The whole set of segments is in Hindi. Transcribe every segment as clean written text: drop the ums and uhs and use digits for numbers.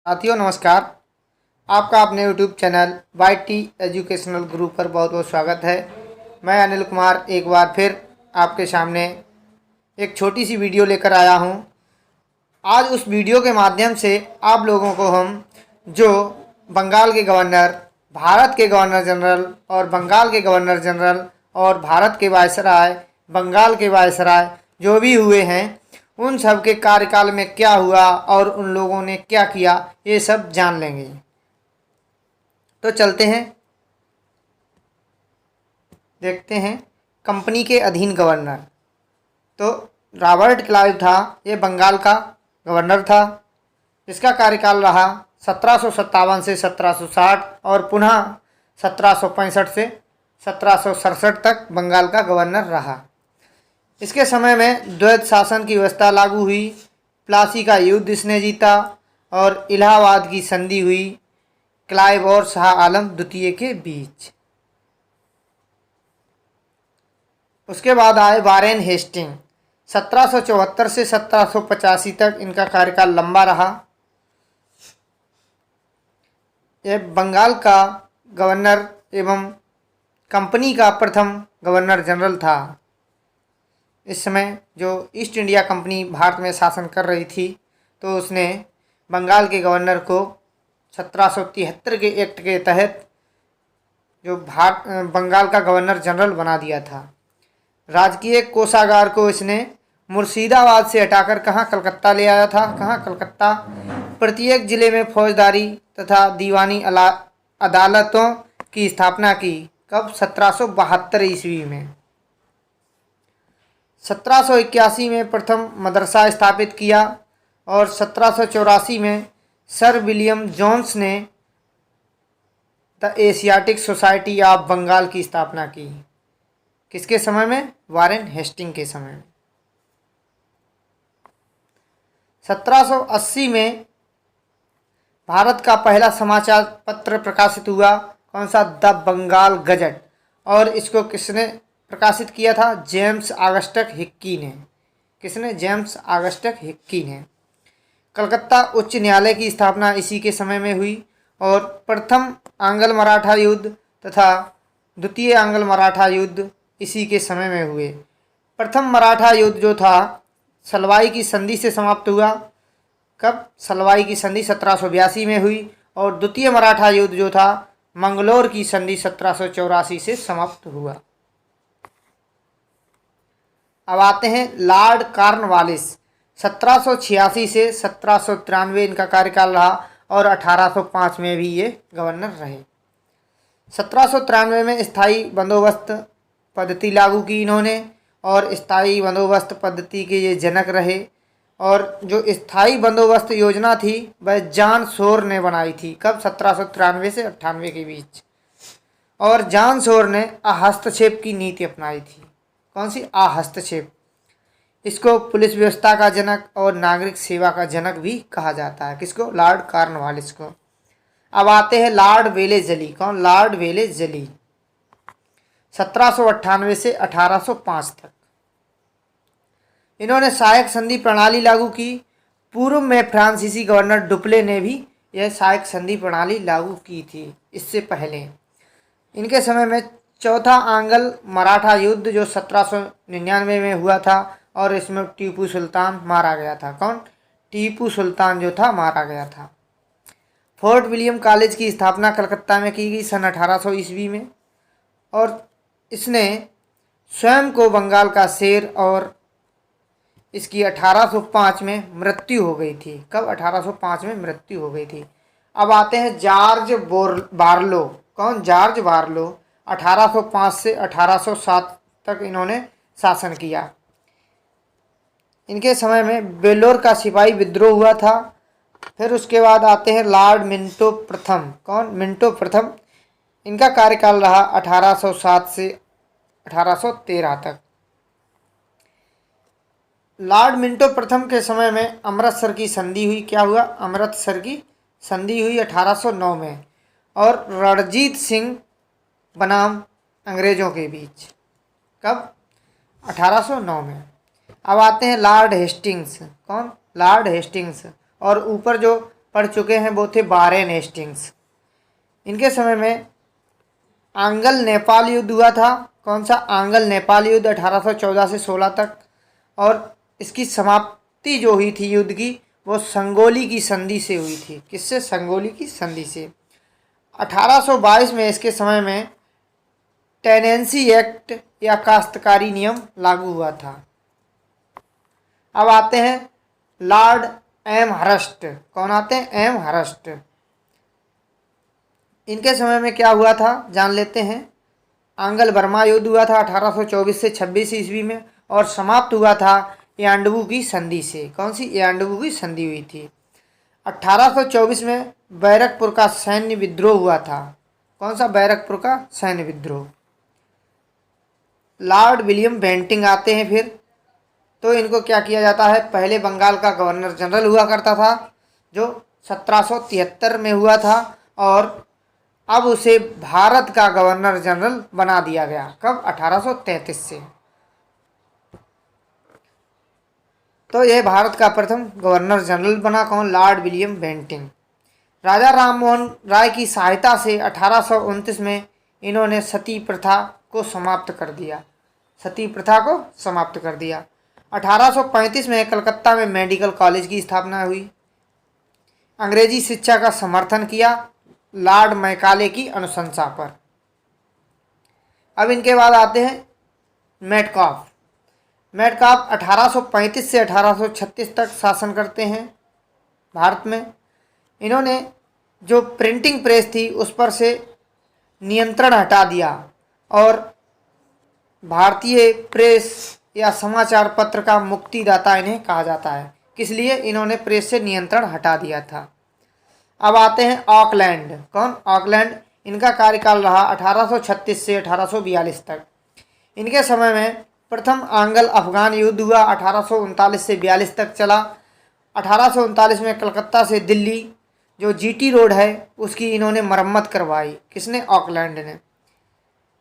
साथियों नमस्कार। आपका अपने YouTube channel YT educational group पर बहुत बहुत स्वागत है। मैं अनिल कुमार एक बार फिर आपके सामने एक छोटी सी वीडियो लेकर आया हूं। आज उस वीडियो के माध्यम से आप लोगों को हम जो बंगाल के गवर्नर, भारत के गवर्नर जनरल और बंगाल के गवर्नर जनरल और भारत के वायसराय, बंगाल के वायसराय जो भी हुए हैं उन सब के कार्यकाल में क्या हुआ और उन लोगों ने क्या किया ये सब जान लेंगे। तो चलते हैं, देखते हैं। कंपनी के अधीन गवर्नर तो रॉबर्ट क्लाइव था। ये बंगाल का गवर्नर था। इसका कार्यकाल रहा 1757 से 1760 और पुनः 1765 से 1767 तक बंगाल का गवर्नर रहा। इसके समय में द्वैत शासन की व्यवस्था लागू हुई। प्लासी का युद्ध इसने जीता और इलाहाबाद की संधि हुई क्लाइव और शाह आलम द्वितीय के बीच। उसके बाद आए वारेन हेस्टिंग। 1774 से 1785 तक इनका कार्यकाल लंबा रहा। यह बंगाल का गवर्नर एवं कंपनी का प्रथम गवर्नर जनरल था। इस समय जो ईस्ट इंडिया कंपनी भारत में शासन कर रही थी तो उसने बंगाल के गवर्नर को 1773 के एक्ट के तहत जो बंगाल का गवर्नर जनरल बना दिया था। राजकीय कोषागार को इसने मुर्शिदाबाद से हटाकर कहाँ कलकत्ता ले आया था। कहाँ कलकत्ता। प्रत्येक जिले में फौजदारी तथा दीवानी अदालतों की स्थापना की। कब? 1772 ईस्वी में। 1781 में प्रथम मदरसा स्थापित किया और 1784 में सर विलियम जोन्स ने the Asiatic Society of Bengal की स्थापना की। किसके समय में? वारेन हेस्टिंग के समय में। 1780 में भारत का पहला समाचार पत्र प्रकाशित हुआ। कौन सा? The Bengal gazette. और इसको किसने प्रकाशित किया था? जेम्स ऑगस्टस हिक्की ने। किसने? जेम्स ऑगस्टस हिक्की ने। कलकत्ता उच्च न्यायालय की स्थापना इसी के समय में हुई और प्रथम आंग्ल मराठा युद्ध तथा द्वितीय आंग्ल मराठा युद्ध इसी के समय में हुए। प्रथम मराठा युद्ध जो था सलवाई की संधि से समाप्त हुआ। कब? सलवाई की संधि 1782 में हुई और द्वितीय मराठा युद्ध जो था मंगलोर की संधि 1784 से समाप्त हुआ। अब आते हैं लॉर्ड कॉर्नवालिस। 1786 से 1793 इनका कार्यकाल रहा और 1805 में भी ये गवर्नर रहे। 1793 में स्थायी बंदोबस्त पद्धति लागू की इन्होंने और स्थायी बंदोबस्त पद्धति के ये जनक रहे। और जो स्थायी बंदोबस्त योजना थी वह जॉन शोर ने बनाई थी। कब? 1793 से 98 के बीच। और जॉन शोर ने अहस्तक्षेप की नीति अपनाई थी। कौन सी? अहस्तक्षेप। इसको पुलिस व्यवस्था का जनक और नागरिक सेवा का जनक भी कहा जाता है। किसको? लॉर्ड कॉर्नवालिस को। अब आते हैं लॉर्ड वेलेस्ली। कौन? Lord Wellesley. 1798 से 1805 तक इन्होंने सहायक संधि प्रणाली लागू की। पूर्व में फ्रांसीसी गवर्नर डुप्ले ने भी यह सहायक संधि प्रणाली लागू की थी। इससे पहले इनके समय में चौथा आंग्ल मराठा युद्ध जो 1799 में हुआ था और इसमें टीपू सुल्तान मारा गया था। कौन? टीपू सुल्तान जो था मारा गया था। फोर्ट विलियम कॉलेज की स्थापना कलकत्ता में की गई सन 1800 ईस्वी में और इसने स्वयं को बंगाल का शेर और इसकी 1805 में मृत्यु हो गई थी। कब? 1805 में मृत्यु हो गई थी। अब आते हैं जॉर्ज बार्लो। कौन? George Barlow. 1805 से 1807 तक इन्होंने शासन किया। इनके समय में वेल्लोर का सिपाही विद्रोह हुआ था। फिर उसके बाद आते हैं लॉर्ड मिंटो प्रथम। कौन? मिंटो प्रथम। इनका कार्यकाल रहा 1807 से 1813 तक। लॉर्ड मिंटो प्रथम के समय में अमृतसर की संधि हुई। क्या हुआ? अमृतसर की संधि हुई 1809 में और रणजीत सिंह बनाम अंग्रेजों के बीच। कब? 1809 में। अब आते हैं लॉर्ड हेस्टिंग्स। कौन? Lord Hastings. और ऊपर जो पढ़ चुके हैं वो थे वारेन हेस्टिंग्स। इनके समय में आंग्ल नेपाल युद्ध हुआ था। कौन सा? आंग्ल नेपाल युद्ध 1814 से 16 तक। और इसकी समाप्ति जो हुई थी युद्ध की, वो संगोली की संधि से हुई थी। किससे? संगोली की संधि से। 1822 में इसके समय में टेनेंसी एक्ट या काश्तकारी नियम लागू हुआ था। अब आते हैं लॉर्ड एम हर्स्ट। कौन आते हैं? Amherst. इनके समय में क्या हुआ था जान लेते हैं। आंग्ल बर्मा युद्ध हुआ था 1824 से 26 ईस्वी में, और समाप्त हुआ था यांडबू की संधि से। कौन सी? यांडबू की संधि हुई थी। 1824 में बैरकपुर का सैन्य विद्रोह हुआ था। कौन सा? बैरकपुर का सैन्य विद्रोह। लॉर्ड विलियम बेंटिंग आते हैं फिर। तो इनको क्या किया जाता है? पहले बंगाल का गवर्नर जनरल हुआ करता था, जो 1773 में हुआ था, और अब उसे भारत का गवर्नर जनरल बना दिया गया। कब? 1833 से। तो यह भारत का प्रथम गवर्नर जनरल बना। कौन? Lord William Bentinck. Raja Rammohan Roy की सहायता से 1829 में इन्होंने सती प्रथा को समाप्त कर दिया। सती प्रथा को समाप्त कर दिया। 1835 में कलकत्ता में मेडिकल कॉलेज की स्थापना हुई। अंग्रेजी शिक्षा का समर्थन किया लॉर्ड मैकाले की अनुशंसा पर। अब इनके बाद आते हैं मेटकाफ। मेटकाफ 1835 से 1836 तक शासन करते हैं भारत में। इन्होंने जो प्रिंटिंग प्रेस थी उस पर से नियंत्रण हटा दिया, और भारतीय प्रेस या समाचार पत्र का मुक्तिदाता इन्हें कहा जाता है। किस लिए? इन्होंने प्रेस से नियंत्रण हटा दिया था। अब आते हैं ऑकलैंड। कौन? ऑकलैंड। इनका कार्यकाल रहा 1836 से 1842 तक। इनके समय में प्रथम आंग्ल अफगान युद्ध हुआ 1839 से 42 तक चला। 1839 में कलकत्ता से दिल्ली जो जीटी रोड है उसकी इन्होंने मरम्मत करवाई। किसने? ऑकलैंड ने।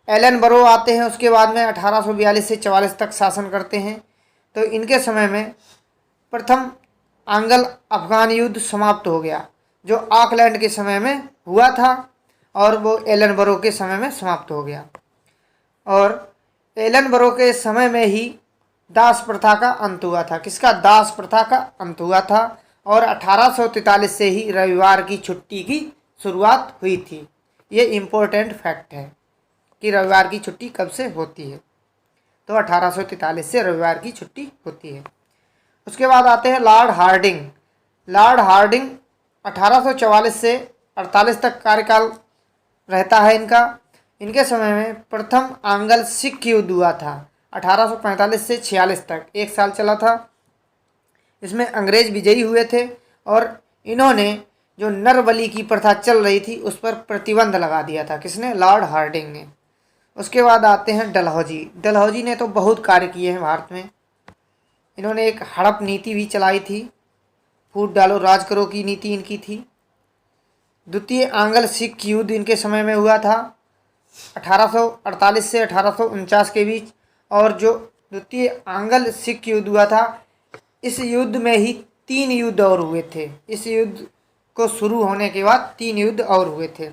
एलन बरो आते हैं उसके बाद में, 1842 से 44 तक शासन करते हैं। तो इनके समय में प्रथम आंग्ल अफगान युद्ध समाप्त हो गया, जो ऑकलैंड के समय में हुआ था, और वो एलन बरो के समय में समाप्त हो गया। और एलन बरो के समय में ही दास प्रथा का अंत हुआ था। किसका? दास प्रथा का अंत हुआ था। और 1843 से ही रविवार की छुट्टी की शुरुआत हुई थी। ये इम्पोर्टेंट फैक्ट है कि रविवार की छुट्टी कब से होती है। तो 1843 से रविवार की छुट्टी होती है। उसके बाद आते हैं लॉर्ड हार्डिंग। लॉर्ड हार्डिंग 1844 से 48 तक कार्यकाल रहता है इनका। इनके समय में प्रथम आंग्ल सिख युद्ध हुआ था 1845 से 46 तक, 1 साल चला था। इसमें अंग्रेज विजयी हुए थे, और इन्होंने जो नरबली की प्रथा चल रही थी उस पर प्रतिबंध लगा दिया था। किसने? लॉर्ड हार्डिंग ने। उसके बाद आते हैं डलहौजी। डलहौजी ने तो बहुत कार्य किए हैं भारत में। इन्होंने एक हड़प नीति भी चलाई थी, फूट डालो राज करो की नीति इनकी थी। द्वितीय आंग्ल सिख युद्ध इनके समय में हुआ था 1848 से 1849 के बीच। और जो द्वितीय आंग्ल सिख युद्ध हुआ था, इस युद्ध में ही 3 युद्ध और हुए थे। इस युद्ध को शुरू होने के बाद 3 युद्ध और हुए थे।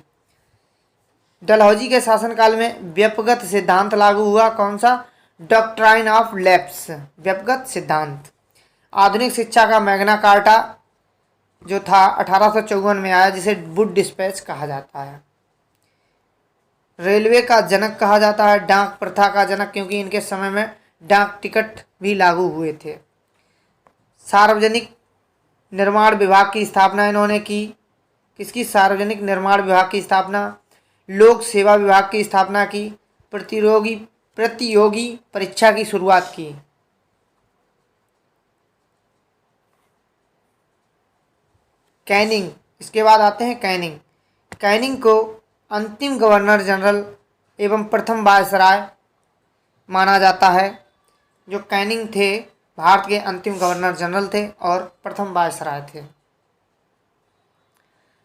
डलहौजी के शासनकाल में व्यपगत सिद्धांत लागू हुआ। कौन सा? डॉक्ट्राइन ऑफ लैप्स, व्यपगत सिद्धांत। आधुनिक शिक्षा का मैग्ना कार्टा जो था 1854 में आया, जिसे वुड डिस्पैच कहा जाता है। रेलवे का जनक कहा जाता है, डाक प्रथा का जनक, क्योंकि इनके समय में डाक टिकट भी लागू हुए थे। सार्वजनिक निर्माण विभाग की स्थापना इन्होंने की। किसकी? सार्वजनिक निर्माण विभाग की स्थापना। लोक सेवा विभाग की स्थापना की। प्रतियोगी परीक्षा की शुरुआत की। कैनिंग। इसके बाद आते हैं कैनिंग। कैनिंग को अंतिम गवर्नर जनरल एवं प्रथम वायसराय माना जाता है। जो कैनिंग थे भारत के अंतिम गवर्नर जनरल थे और प्रथम वायसराय थे।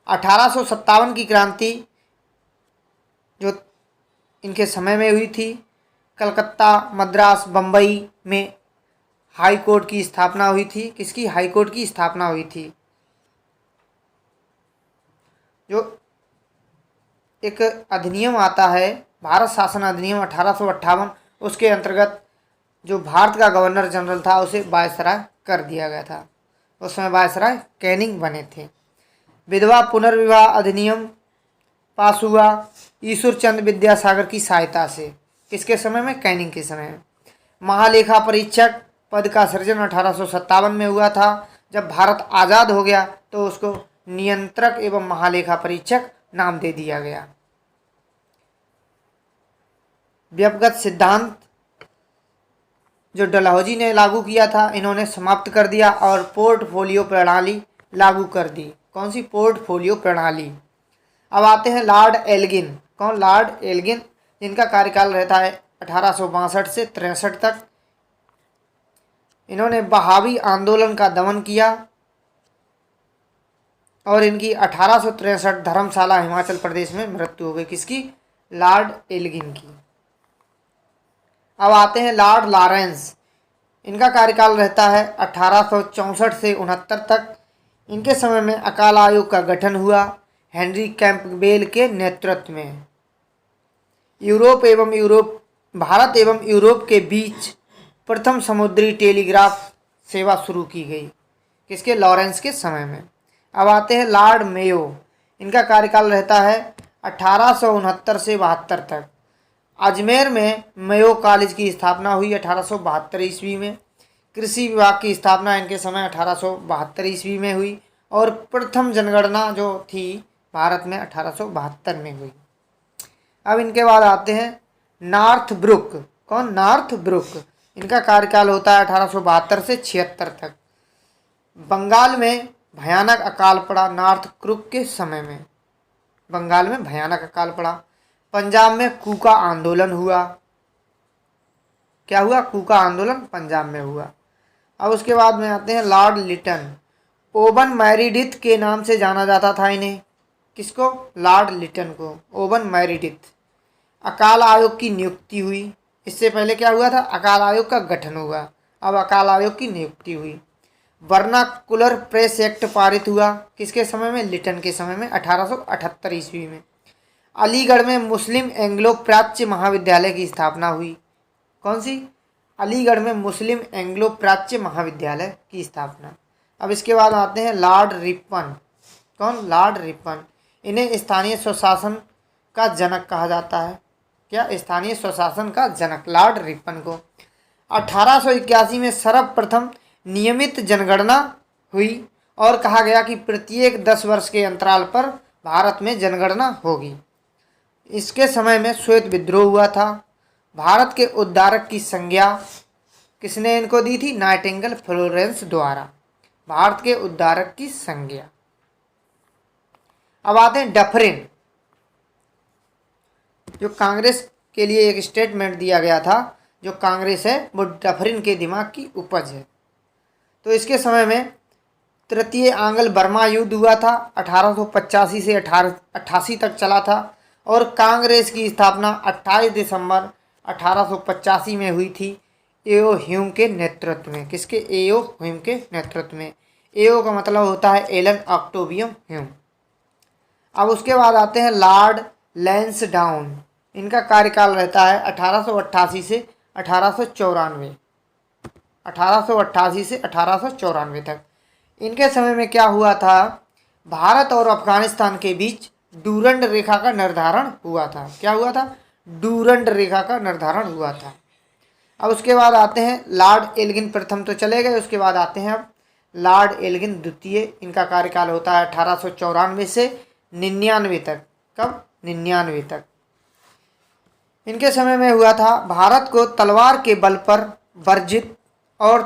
1857 की क्रांति जो इनके समय में हुई थी, कलकत्ता, मद्रास, बम्बई में हाई कोर्ट की स्थापना हुई थी। किसकी? हाई कोर्ट की स्थापना हुई थी। जो एक अधिनियम आता है, भारत शासन अधिनियम 1858, उसके अंतर्गत जो भारत का गवर्नर जनरल था उसे वायसराय कर दिया गया था। उस समय वायसराय कैनिंग बने थे। विधवा पुनर्विवाह अधिनियम पास हुआ ईश्वर चंद्र विद्यासागर की सहायता से। किसके समय में? कैनिंग के समय में। महालेखा परीक्षक पद का सृजन 1857 में हुआ था। जब भारत आज़ाद हो गया तो उसको नियंत्रक एवं महालेखा परीक्षक नाम दे दिया गया। व्यक्तिगत सिद्धांत जो डलहौजी ने लागू किया था, इन्होंने समाप्त कर दिया और पोर्टफोलियो प्रणाली लागू कर दी। कौन सी? पोर्टफोलियो प्रणाली। अब आते हैं लॉर्ड एल्गिन। कौन? लॉर्ड एल्गिन, जिनका कार्यकाल रहता है 1862 से 63 तक। इन्होंने बहावी आंदोलन का दमन किया और इनकी 1863 धर्मशाला हिमाचल प्रदेश में मृत्यु हो गई। किसकी? लॉर्ड एल्गिन की। अब आते हैं लॉर्ड लॉरेंस। इनका कार्यकाल रहता है 1864 से 69 तक। इनके समय में अकाल आयोग का गठन हुआ हेनरी कैंपबेल के नेतृत्व में। भारत एवं यूरोप के बीच प्रथम समुद्री टेलीग्राफ सेवा शुरू की गई। किसके? लॉरेंस के समय में। अब आते हैं लॉर्ड मेयो। इनका कार्यकाल रहता है 1869 से 72 तक। अजमेर में मेयो कॉलेज की स्थापना हुई 1872 ईस्वी में। कृषि विभाग की स्थापना इनके समय 1872 ईस्वी में हुई और प्रथम जनगणना जो थी भारत में 1872 में हुई। अब इनके बाद आते हैं नॉर्थ ब्रुक। कौन? Northbrook. इनका कार्यकाल होता है 1872 से 76 तक। बंगाल में भयानक अकाल पड़ा नॉर्थ ब्रुक के समय में। बंगाल में भयानक अकाल पड़ा। पंजाब में कूका आंदोलन हुआ। क्या हुआ? कूका आंदोलन पंजाब में हुआ। अब उसके बाद में आते हैं लॉर्ड लिटन। ओवन मैरीडिथ के नाम से जाना जाता था इन्हें। किसको? लॉर्ड लिटन को। ओवन मैरीडिथ। अकाल आयोग की नियुक्ति हुई। इससे पहले क्या हुआ था? अकाल आयोग का गठन हुआ, अब अकाल आयोग की नियुक्ति हुई। वर्नाकुलर प्रेस एक्ट पारित हुआ। किसके समय में? लिटन के समय में 1878 ईस्वी में। अलीगढ़ में मुस्लिम एंग्लो प्राच्य महाविद्यालय की स्थापना हुई। कौन सी? अलीगढ़ में मुस्लिम एंग्लो प्राच्य महाविद्यालय की स्थापना। अब इसके बाद आते हैं लॉर्ड रिपन। कौन? Lord Ripon. इन्हें स्थानीय स्वशासन का जनक कहा जाता है। क्या? स्थानीय स्वशासन का जनक लॉर्ड रिपन को। 1881 में सर्वप्रथम नियमित जनगणना हुई और कहा गया कि प्रत्येक 10 वर्ष के अंतराल पर भारत में जनगणना होगी। इसके समय में श्वेत विद्रोह हुआ था। भारत के उद्धारक की संज्ञा किसने इनको दी थी? नाइटिंगेल फ्लोरेंस द्वारा। भारत के उद्धारक की संज्ञा। अब आते हैं डफरिन। जो कांग्रेस के लिए एक स्टेटमेंट दिया गया था, जो कांग्रेस है वो डफरिन के दिमाग की उपज है। तो इसके समय में तृतीय आंग्ल बर्मा युद्ध हुआ था, 1885 से 1888 तक चला था और कांग्रेस की स्थापना 28 दिसंबर 1885 में हुई थी एओ ह्यूम के नेतृत्व में। किसके? एओ ह्यूम के नेतृत्व में। एओ का मतलब होता है एलन ऑक्टेवियम ह्यूम। अब उसके बाद आते हैं लॉर्ड लैंसडाउन। इनका कार्यकाल रहता है 1888 से 1894। 1888 से 1894 तक। इनके समय में क्या हुआ था? भारत और अफगानिस्तान के बीच डूरंड रेखा का निर्धारण हुआ था। क्या हुआ था? डूरंड रेखा का निर्धारण हुआ था। अब उसके बाद आते हैं लॉर्ड एल्गिन प्रथम तो चले गए, उसके बाद आते हैं अब लॉर्ड एल्गिन द्वितीय। इनका कार्यकाल होता है 1894 से 99 तक। कब? 99 तक। इनके समय में हुआ था भारत को तलवार के बल पर वर्जित और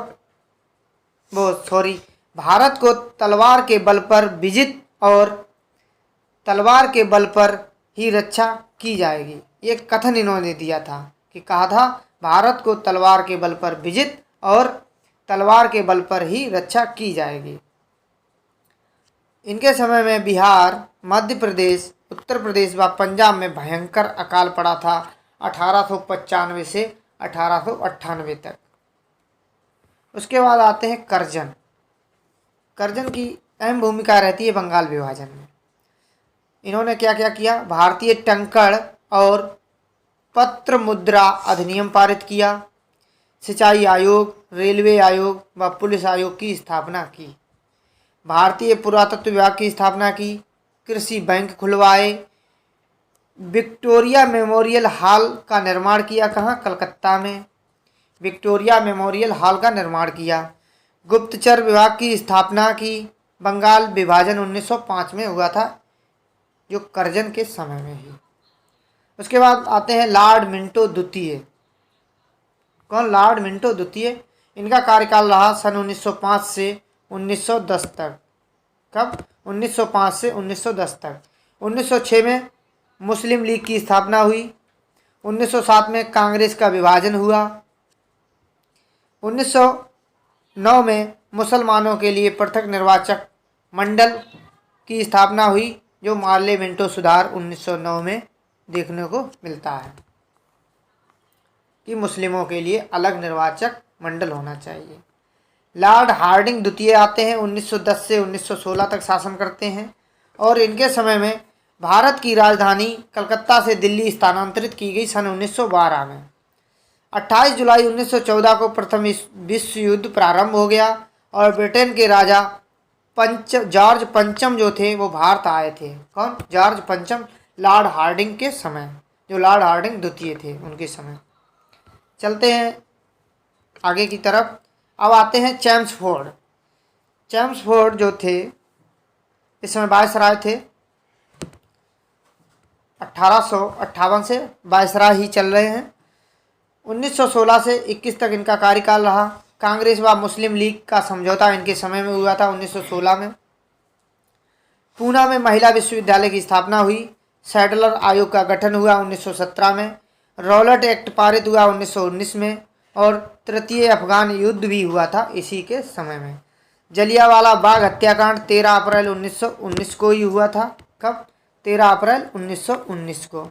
भारत को तलवार के बल पर विजित और तलवार के बल पर ही रक्षा की जाएगी। ये कथन इन्होंने दिया था कि कहा था भारत को तलवार के बल पर विजित और तलवार के बल पर ही रक्षा की जाएगी। इनके समय में बिहार, मध्य प्रदेश, उत्तर प्रदेश व पंजाब में भयंकर अकाल पड़ा था 1895 से 1898 तक। उसके बाद आते हैं करजन। करजन की अहम भूमिका रहती है बंगाल विभाजन में। इन्होंने क्या क्या किया? भारतीय टंकण और पत्र मुद्रा अधिनियम पारित किया, सिंचाई आयोग, रेलवे आयोग व पुलिस आयोग की स्थापना की, भारतीय पुरातत्व विभाग की स्थापना की, कृषि बैंक खुलवाए, विक्टोरिया मेमोरियल हॉल का निर्माण किया। कहाँ? कलकत्ता में विक्टोरिया मेमोरियल हॉल का निर्माण किया, गुप्तचर विभाग की स्थापना की, बंगाल विभाजन 1905 में हुआ था, जो करजन के समय में ही। उसके बाद आते हैं लॉर्ड मिंटो द्वितीय। कौन? लॉर्ड मिंटो द्वितीय। इनका कार्यकाल रहा सन 1905 से 1910 तक। कब? 1905 से 1910 तक। 1906 में मुस्लिम लीग की स्थापना हुई। 1907 में कांग्रेस का विभाजन हुआ। 1909 में मुसलमानों के लिए पृथक निर्वाचक मंडल की स्थापना हुई, जो मार्ले मिंटो सुधार 1909 में देखने को मिलता है कि मुस्लिमों के लिए अलग निर्वाचक मंडल होना चाहिए। लॉर्ड हार्डिंग द्वितीय आते हैं, 1910 से 1916 तक शासन करते हैं और इनके समय में भारत की राजधानी कलकत्ता से दिल्ली स्थानांतरित की गई सन 1912 में। 28 जुलाई 1914 को प्रथम विश्व युद्ध प्रारंभ हो गया और ब्रिटेन के राजा जॉर्ज पंचम जो थे वो भारत आए थे। कौन? जॉर्ज पंचम, लॉर्ड हार्डिंग के समय, जो लॉर्ड हार्डिंग द्वितीय थे उनके समय। चलते हैं आगे की तरफ। अब आते हैं चैम्सफोर्ड। चैम्सफोर्ड जो थे इस समय वायसराय थे। 1858 से वायसराय ही चल रहे हैं। 1916 से 21 तक इनका कार्यकाल रहा। कांग्रेस व मुस्लिम लीग का समझौता इनके समय में हुआ था 1916 में। पूना में महिला विश्वविद्यालय की स्थापना हुई। सैडलर आयोग का गठन हुआ 1917 में। रॉलेट एक्ट पारित हुआ 1919 में और तृतीय अफगान युद्ध भी हुआ था इसी के समय में। जलियांवाला बाग हत्याकांड 13 अप्रैल 1919 को ही हुआ था। कब? 13 अप्रैल 1919 को।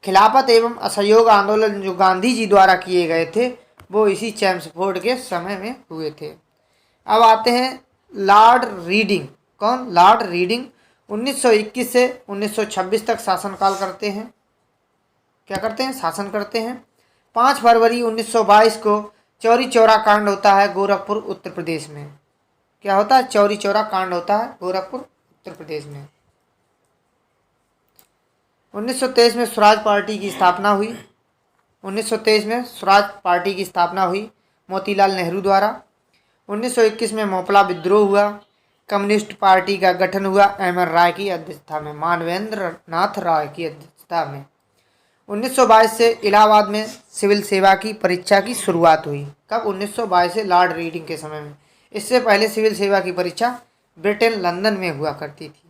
खिलाफत एवं असहयोग आंदोलन जो गांधी जी द्वारा किए गए थे वो इसी चैम्सफोर्ड के समय में हुए थे। अब आते हैं लॉर्ड रीडिंग। कौन? लॉर्ड रीडिंग 1921 से 1926 तक शासनकाल करते हैं। क्या करते हैं? शासन करते हैं। 5 फरवरी 1922 को चौरी चौरा कांड होता है गोरखपुर उत्तर प्रदेश में। क्या होता है? चौरी चौरा कांड होता है गोरखपुर उत्तर प्रदेश में। 1923 में स्वराज पार्टी की स्थापना हुई। 1923 में स्वराज पार्टी की स्थापना हुई मोतीलाल नेहरू द्वारा। 1921 में मोपला विद्रोह हुआ। कम्युनिस्ट पार्टी का गठन हुआ एम.एन. राय की अध्यक्षता में, मानवेंद्र नाथ राय की अध्यक्षता में। 1922 से इलाहाबाद में सिविल सेवा की परीक्षा की शुरुआत हुई। कब? 1922 से लॉर्ड रीडिंग के समय में। इससे पहले सिविल सेवा की परीक्षा ब्रिटेन लंदन में हुआ करती थी।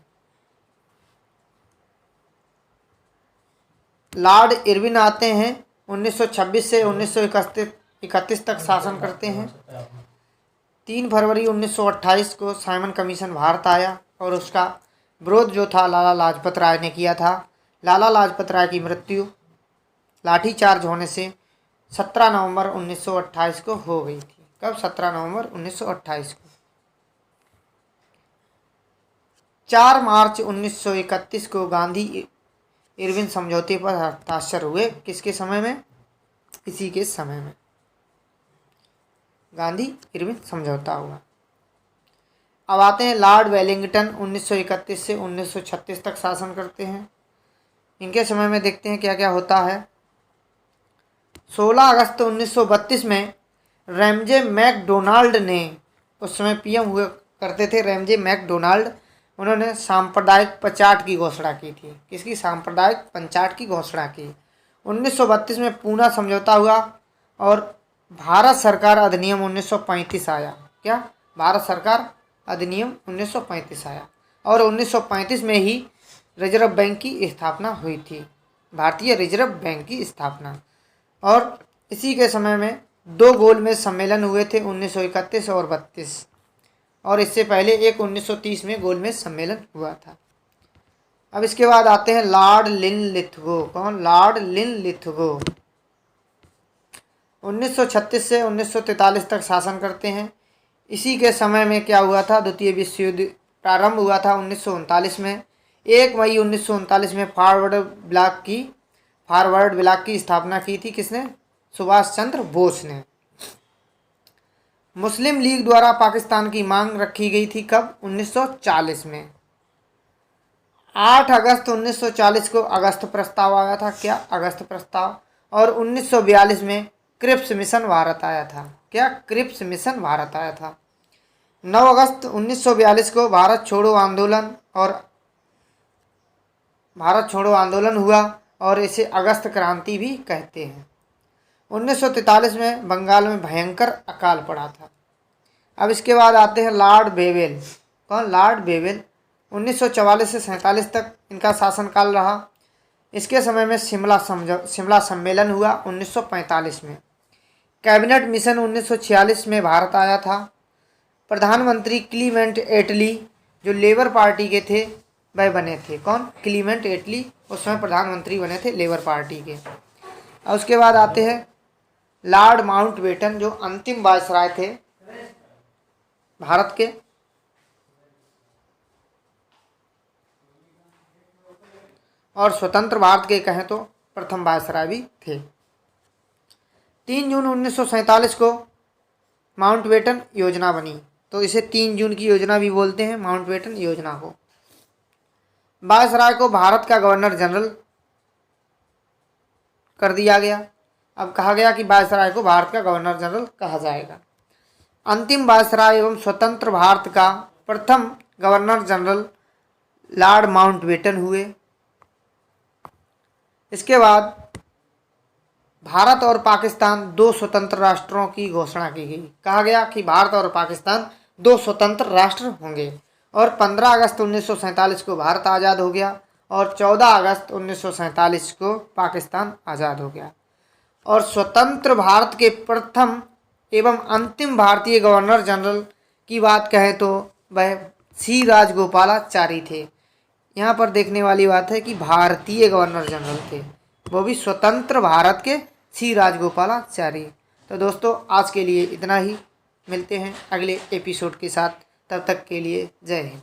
लॉर्ड इरविन आते हैं, 1926 से 1931 तक शासन करते हैं। 3 फरवरी 1928 को साइमन कमीशन भारत आया और उसका विरोध जो था लाला लाजपत राय ने किया था। लाला लाजपत राय की मृत्यु लाठीचार्ज होने से 17 नवंबर 1928 को हो गई थी। कब? 17 नवंबर 1928 को। 4 मार्च 1931 को गांधी इरविन समझौते पर हस्ताक्षर हुए। किसके समय में? इसी के समय में गांधी इरविन समझौता हुआ। अब आते हैं लॉर्ड वेलिंगटन, 1931 से 1936 तक शासन करते हैं। इनके समय में देखते हैं क्या क्या होता है। 16 अगस्त 1932 में रैमजे मैकडोनाल्ड ने, उस समय पीएम हुए करते थे रैमजे मैकडोनाल्ड, उन्होंने सांप्रदायिक पचाट की घोषणा की थी। किसकी? सांप्रदायिक पंचाट की घोषणा की। 1932 में पूना समझौता हुआ और भारत सरकार अधिनियम 1935 आया। क्या? भारत सरकार अधिनियम 1935 आया और 1935 में ही रिजर्व बैंक की स्थापना हुई थी, भारतीय रिजर्व बैंक की स्थापना। और इसी के समय में 2 गोलमेज सम्मेलन हुए थे 1931 और 32, और इससे पहले एक 1930 में गोलमेज सम्मेलन हुआ था। अब इसके बाद आते हैं लॉर्ड लिनलिथगो। कौन? लॉर्ड लिनलिथगो 1936 से 1943 तक शासन करते हैं। इसी के समय में क्या हुआ था? द्वितीय विश्व युद्ध प्रारंभ हुआ था 1939 में। 1 मई 1939 में फॉरवर्ड ब्लॉक की स्थापना की थी किसने? सुभाष चंद्र बोस ने। मुस्लिम लीग द्वारा पाकिस्तान की मांग रखी गई थी कब? 1940 में। 8 अगस्त 1940 को अगस्त प्रस्ताव आया था। क्या? अगस्त प्रस्ताव। और 1942 में क्रिप्स मिशन भारत आया था। क्या? क्रिप्स मिशन भारत आया था। 9 अगस्त 1942 को भारत छोड़ो आंदोलन हुआ और इसे अगस्त क्रांति भी कहते हैं। 1943 में बंगाल में भयंकर अकाल पड़ा था। अब इसके बाद आते हैं लॉर्ड बेवेल। कौन? Lord Wavell. 1944 से 47 तक इनका शासनकाल रहा। इसके समय में शिमला सम्मेलन हुआ 1945 में। कैबिनेट मिशन 1946 में भारत आया था। प्रधानमंत्री क्लीमेंट एटली जो लेबर पार्टी के थे वह बने थे। कौन? क्लीमेंट एटली उस समय प्रधानमंत्री बने थे लेबर पार्टी के। और उसके बाद आते हैं लॉर्ड माउंटबेटन जो अंतिम वायसराय थे भारत के। और स्वतंत्र भारत के कहें तो प्रथम वायसराय भी थे। 3 जून 1947 को माउंटबेटन योजना बनी, तो इसे 3 जून की योजना भी बोलते हैं, माउंटबेटन योजना को। वायसराय को भारत का गवर्नर जनरल कर दिया गया। अब कहा गया कि वायसराय को भारत का गवर्नर जनरल कहा जाएगा। अंतिम वायसराय एवं स्वतंत्र भारत का प्रथम गवर्नर जनरल लॉर्ड माउंटबेटन हुए। इसके बाद भारत और पाकिस्तान 2 स्वतंत्र राष्ट्रों की घोषणा की गई। कहा गया कि भारत और पाकिस्तान 2 स्वतंत्र राष्ट्र होंगे। और 15 अगस्त 1947 को भारत आज़ाद हो गया और 14 अगस्त 1947 को पाकिस्तान आज़ाद हो गया। और स्वतंत्र भारत के प्रथम एवं अंतिम भारतीय गवर्नर जनरल की बात कहें तो वह सी राजगोपालाचारी थे। यहाँ पर देखने वाली बात है कि भारतीय गवर्नर जनरल थे, वो भी स्वतंत्र भारत के सी राजगोपालाचारी। तो दोस्तों आज के लिए इतना ही। मिलते हैं अगले एपिसोड के साथ, तब तक के लिए जय हिंद।